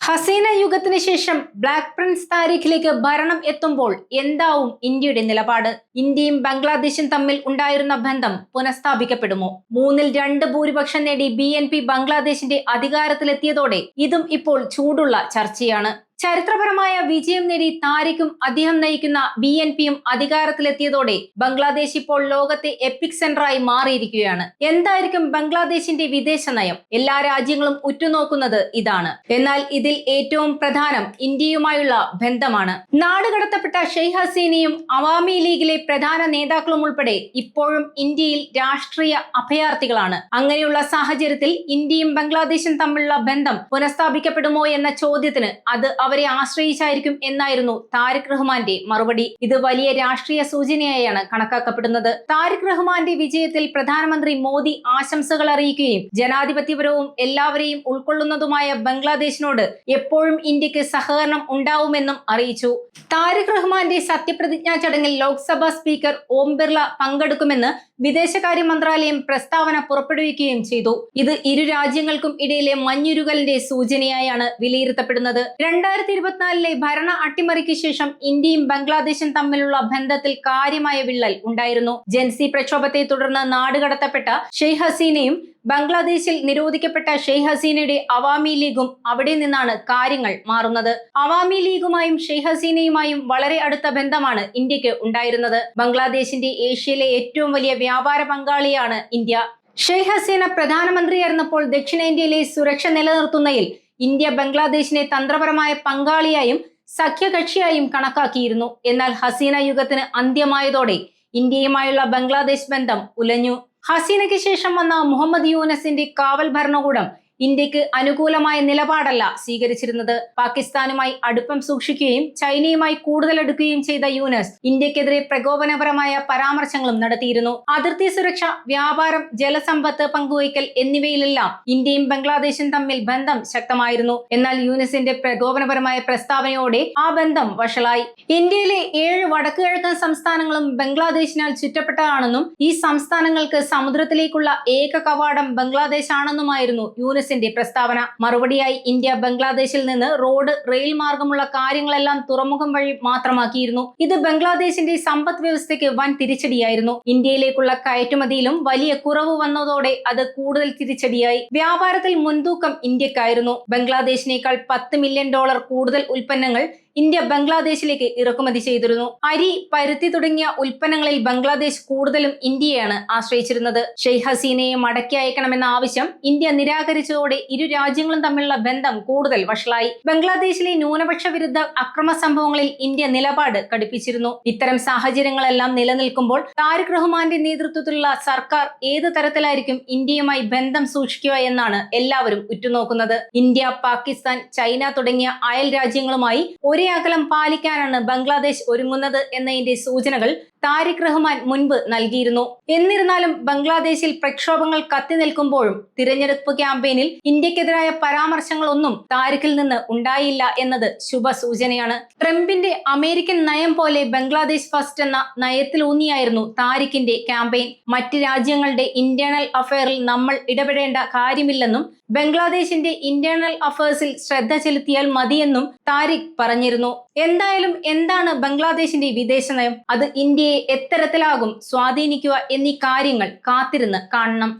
ഹസീന യുഗത്തിന് ശേഷം black Prince താരിഖിലേക്ക് ഭരണം എത്തുമ്പോൾ എന്താവും ഇന്ത്യയുടെ നിലപാട്? ഇന്ത്യയും ബംഗ്ലാദേശും തമ്മിൽ ഉണ്ടായിരുന്ന ബന്ധം പുനഃസ്ഥാപിക്കപ്പെടുമോ? 2/3 ഭൂരിപക്ഷം നേടി BNP ബംഗ്ലാദേശിന്റെ അധികാരത്തിലെത്തിയതോടെ ഇതും ഇപ്പോൾ ചൂടുള്ള ചർച്ചയാണ്. ചരിത്രപരമായ വിജയം നേടി താരിഖും അദ്ദേഹം നയിക്കുന്ന BNPയും അധികാരത്തിലെത്തിയതോടെ ബംഗ്ലാദേശ് ഇപ്പോൾ ലോകത്തെ എപ്പിക് സെന്ററായി മാറിയിരിക്കുകയാണ്. എന്തായിരിക്കും ബംഗ്ലാദേശിന്റെ വിദേശ നയം? എല്ലാ രാജ്യങ്ങളും ഉറ്റുനോക്കുന്നത് ഇതാണ്. എന്നാൽ ഇതിൽ ഏറ്റവും പ്രധാനം ഇന്ത്യയുമായുള്ള ബന്ധമാണ്. നാടുകടത്തപ്പെട്ട ഷെയ്ഖ് ഹസീനയും അവാമി ലീഗിലെ പ്രധാന നേതാക്കളും ഉൾപ്പെടെ ഇപ്പോഴും ഇന്ത്യയിൽ രാഷ്ട്രീയ അഭയാർത്ഥികളാണ്. അങ്ങനെയുള്ള സാഹചര്യത്തിൽ ഇന്ത്യയും ബംഗ്ലാദേശും തമ്മിലുള്ള ബന്ധം പുനഃസ്ഥാപിക്കപ്പെടുമോ എന്ന ചോദ്യത്തിന് അത് അവരെ ആശ്രയിച്ചായിരിക്കും എന്നായിരുന്നു താരിഖ് റഹ്മാന്റെ മറുപടി. ഇത് വലിയ രാഷ്ട്രീയ സൂചനയായാണ് കണക്കാക്കപ്പെടുന്നത്. താരിഖ് റഹ്മാന്റെ വിജയത്തിൽ പ്രധാനമന്ത്രി മോദി ആശംസകൾ അറിയിക്കുകയും ജനാധിപത്യപരവും എല്ലാവരെയും ഉൾക്കൊള്ളുന്നതുമായ ബംഗ്ലാദേശിനോട് എപ്പോഴും ഇന്ത്യക്ക് സഹകരണം ഉണ്ടാവുമെന്നും അറിയിച്ചു. താരിഖ് റഹ്മാന്റെ സത്യപ്രതിജ്ഞാ ചടങ്ങിൽ ലോക്സഭാ സ്പീക്കർ ഓം ബിർള പങ്കെടുക്കുമെന്ന് വിദേശകാര്യ മന്ത്രാലയം പ്രസ്താവന പുറപ്പെടുവിക്കുകയും ചെയ്തു. ഇത് ഇരു രാജ്യങ്ങൾക്കും ഇടയിലെ മഞ്ഞുരുകലിന്റെ സൂചനയായാണ് വിലയിരുത്തപ്പെടുന്നത്. 2024 ഭരണ അട്ടിമറിക്ക് ശേഷം ഇന്ത്യയും ബംഗ്ലാദേശും തമ്മിലുള്ള ബന്ധത്തിൽ കാര്യമായ വിള്ളൽ ഉണ്ടായിരുന്നു. ജൻസി പ്രക്ഷോഭത്തെ തുടർന്ന് നാടുകടത്തപ്പെട്ട ഷെയ്ഖ് ഹസീനയും ബംഗ്ലാദേശിൽ നിരോധിക്കപ്പെട്ട ഷെയ്ഖ് ഹസീനയുടെ അവാമി ലീഗും അവിടെ നിന്നാണ് കാര്യങ്ങൾ മാറുന്നത്. അവാമി ലീഗുമായും ഷെയ്ഖ് ഹസീനയുമായും വളരെ അടുത്ത ബന്ധമാണ് ഇന്ത്യക്ക് ഉണ്ടായിരുന്നത്. ബംഗ്ലാദേശിന്റെ ഏഷ്യയിലെ ഏറ്റവും വലിയ വ്യാപാര പങ്കാളിയാണ് ഇന്ത്യ. ഷെയ്ഖ് ഹസീന പ്രധാനമന്ത്രിയായിരുന്നപ്പോൾ ദക്ഷിണേന്ത്യയിലെ സുരക്ഷ നിലനിർത്തുന്നതിൽ ഇന്ത്യ ബംഗ്ലാദേശിനെ തന്ത്രപരമായ പങ്കാളിയായും സഖ്യകക്ഷിയായും കണക്കാക്കിയിരുന്നു. എന്നാൽ ഹസീന യുഗത്തിന് അന്ത്യമായതോടെ ഇന്ത്യയുമായുള്ള ബംഗ്ലാദേശ് ബന്ധം ഉലഞ്ഞു. ഹസീനയ്ക്ക് ശേഷം വന്ന മുഹമ്മദ് യൂനസിന്റെ കാവൽ ഭരണകൂടം ഇന്ത്യക്ക് അനുകൂലമായ നിലപാടല്ല സ്വീകരിച്ചിരുന്നത്. പാകിസ്ഥാനുമായി അടുപ്പം സൂക്ഷിക്കുകയും ചൈനയുമായി കൂടുതൽ അടുക്കുകയും ചെയ്ത യൂനസ് ഇന്ത്യക്കെതിരെ പ്രകോപനപരമായ പരാമർശങ്ങളും നടത്തിയിരുന്നു. അതിർത്തി സുരക്ഷ, വ്യാപാരം, ജലസമ്പത്ത് പങ്കുവയ്ക്കൽ എന്നിവയിലെല്ലാം ഇന്ത്യയും ബംഗ്ലാദേശും തമ്മിൽ ബന്ധം ശക്തമായിരുന്നു. എന്നാൽ യൂനസിന്റെ പ്രകോപനപരമായ പ്രസ്താവനയോടെ ആ ബന്ധം വഷളായി. ഇന്ത്യയിലെ 7 വടക്കുകിഴക്കൻ സംസ്ഥാനങ്ങളും ബംഗ്ലാദേശിനാൽ ചുറ്റപ്പെട്ടതാണെന്നും ഈ സംസ്ഥാനങ്ങൾക്ക് സമുദ്രത്തിലേക്കുള്ള ഏക കവാടം ബംഗ്ലാദേശ് ആണെന്നുമായിരുന്നു യൂനസ് പ്രസ്താവന. മറുപടിയായി ഇന്ത്യ ബംഗ്ലാദേശിൽ നിന്ന് റോഡ്, റെയിൽ മാർഗമുള്ള കാര്യങ്ങളെല്ലാം തുറമുഖം വഴി മാത്രമാക്കിയിരുന്നു. ഇത് ബംഗ്ലാദേശിന്റെ സമ്പദ് വ്യവസ്ഥയ്ക്ക് വൻ തിരിച്ചടിയായിരുന്നു. ഇന്ത്യയിലേക്കുള്ള കയറ്റുമതിയിലും വലിയ കുറവ് വന്നതോടെ അത് കൂടുതൽ തിരിച്ചടിയായി. വ്യാപാരത്തിൽ മുൻതൂക്കം ഇന്ത്യക്കായിരുന്നു. ബംഗ്ലാദേശിനേക്കാൾ $10 മില്യൺ കൂടുതൽ ഉൽപ്പന്നങ്ങൾ ഇന്ത്യ ബംഗ്ലാദേശിലേക്ക് ഇറക്കുമതി ചെയ്തിരുന്നു. അരി, പരുത്തി തുടങ്ങിയ ഉൽപ്പന്നങ്ങളിൽ ബംഗ്ലാദേശ് കൂടുതലും ഇന്ത്യയാണ് ആശ്രയിച്ചിരുന്നത്. ഷെയ്ഖ് ഹസീനയെ മടക്കി അയക്കണമെന്ന ആവശ്യം ഇന്ത്യ നിരാകരിച്ചതോടെ ഇരു രാജ്യങ്ങളും തമ്മിലുള്ള ബന്ധം കൂടുതൽ വഷളായി. ബംഗ്ലാദേശിലെ ന്യൂനപക്ഷ വിരുദ്ധ അക്രമ സംഭവങ്ങളിൽ ഇന്ത്യ നിലപാട് കടുപ്പിച്ചിരുന്നു. ഇത്തരം സാഹചര്യങ്ങളെല്ലാം നിലനിൽക്കുമ്പോൾ താരിഖ് റഹ്മാന്റെ നേതൃത്വത്തിലുള്ള സർക്കാർ ഏത് തരത്തിലായിരിക്കും ഇന്ത്യയുമായി ബന്ധം സൂക്ഷിക്കുക എന്നാണ് എല്ലാവരും ഉറ്റുനോക്കുന്നത്. ഇന്ത്യ, പാകിസ്ഥാൻ, ചൈന തുടങ്ങിയ അയൽ രാജ്യങ്ങളുമായി ഒരേ അകലം പാലിക്കാനാണ് ബംഗ്ലാദേശ് ഒരുങ്ങുന്നത് എന്നതിന്റെ സൂചനകൾ താരിഖ് റഹ്മാൻ മുൻപ് നൽകിയിരുന്നു. എന്നിരുന്നാലും ബംഗ്ലാദേശിൽ പ്രക്ഷോഭങ്ങൾ കത്തി നിൽക്കുമ്പോഴും തിരഞ്ഞെടുപ്പ് ക്യാമ്പയിനിൽ ഇന്ത്യക്കെതിരായ പരാമർശങ്ങളൊന്നും താരിഖിൽ നിന്ന് ഉണ്ടായില്ല എന്നത് ശുഭസൂചനയാണ്. ട്രംപിന്റെ അമേരിക്കൻ നയം പോലെ ബംഗ്ലാദേശ് ഫസ്റ്റ് എന്ന നയത്തിലൂന്നിയായിരുന്നു താരിഖിന്റെ ക്യാമ്പയിൻ. മറ്റ് രാജ്യങ്ങളുടെ ഇന്റേണൽ അഫയറിൽ നമ്മൾ ഇടപെടേണ്ട കാര്യമില്ലെന്നും ബംഗ്ലാദേശിന്റെ ഇന്റേണൽ അഫയേഴ്സിൽ ശ്രദ്ധ ചെലുത്തിയാൽ മതിയെന്നും താരിഖ് പറഞ്ഞിരുന്നു. എന്തായാലും എന്താണ് ബംഗ്ലാദേശിന്റെ വിദേശ നയം? അത് ഇന്ത്യയെ എത്തരത്തിലാകും സ്വാധീനിക്കുക എന്നീ കാര്യങ്ങൾ കാത്തിരുന്ന് കാണണം.